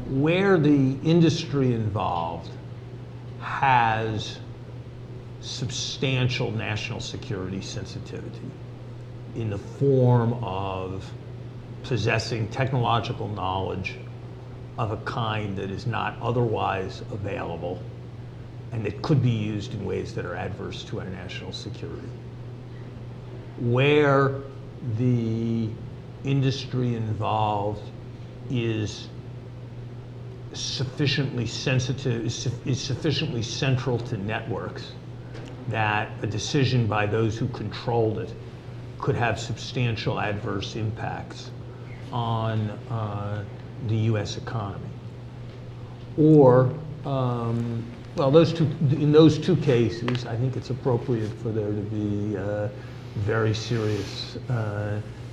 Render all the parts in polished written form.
where the industry involved has substantial national security sensitivity in the form of possessing technological knowledge of a kind that is not otherwise available and that could be used in ways that are adverse to our national security. Where the industry involved is sufficiently sensitive, is sufficiently central to networks that a decision by those who controlled it could have substantial adverse impacts on the U.S. economy. Or, well, in those two cases, I think it's appropriate for there to be very serious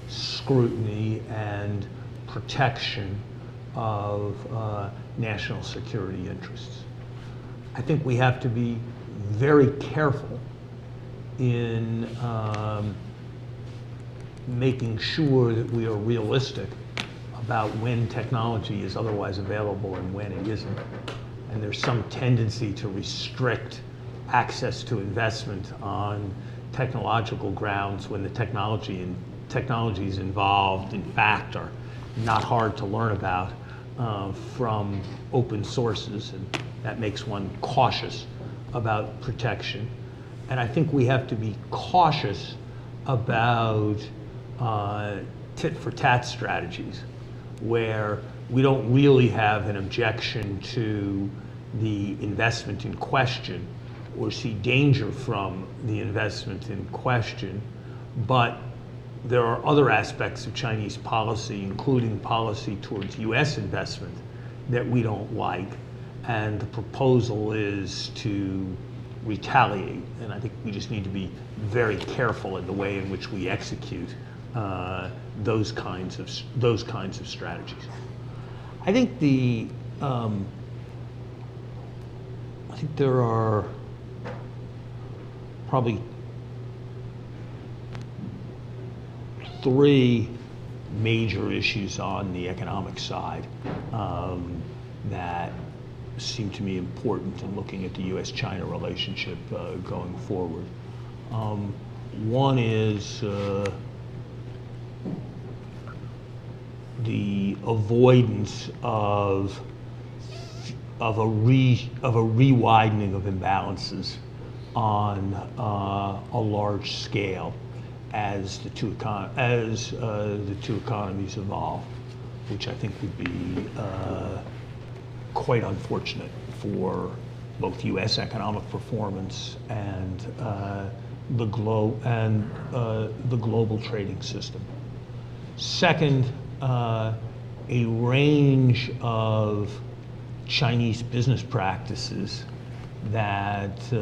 scrutiny and protection of national security interests. I think we have to be very careful in making sure that we are realistic about when technology is otherwise available and when it isn't. And there's some tendency to restrict access to investment on technological grounds when the technologies involved, in fact, are not hard to learn about from open sources, and that makes one cautious about protection. And I think we have to be cautious about tit-for-tat strategies where we don't really have an objection to the investment in question or see danger from the investment in question, but there are other aspects of Chinese policy, including policy towards US investment, that we don't like, and the proposal is to retaliate. And I think we just need to be very careful in the way in which we execute those kinds of strategies. I think there are probably three major issues on the economic side that seem to me important in looking at the U.S.-China relationship going forward. One is the avoidance of a rewidening of imbalances on a large scale as the two economies evolve, which I think would be quite unfortunate for both U.S. economic performance and the global trading system. Second, a range of Chinese business practices that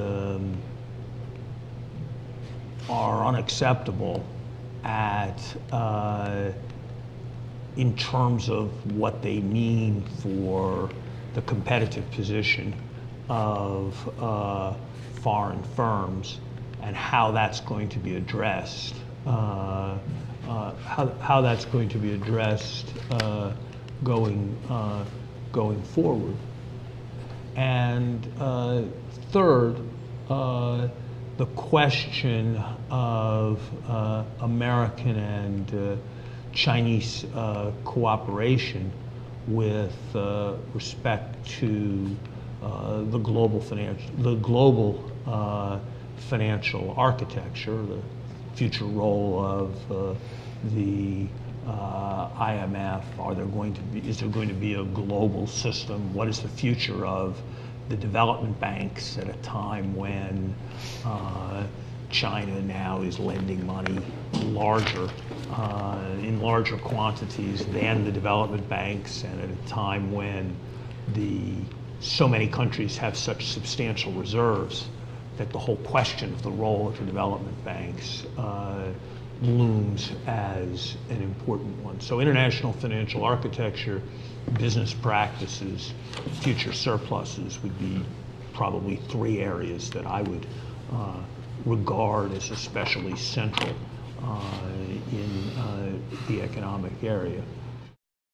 are unacceptable in terms of what they mean for the competitive position of foreign firms and how that's going to be addressed. How that's going to be addressed going forward. And third, the question of American and Chinese cooperation with respect to the global financial architecture, the future role of the IMF. Is there going to be a global system? What is the future of the development banks at a time when China now is lending money in larger quantities than the development banks, and at a time when so many countries have such substantial reserves that the whole question of the role of the development banks looms as an important one. So international financial architecture, business practices, future surpluses would be probably three areas that I would regard as especially central in the economic area.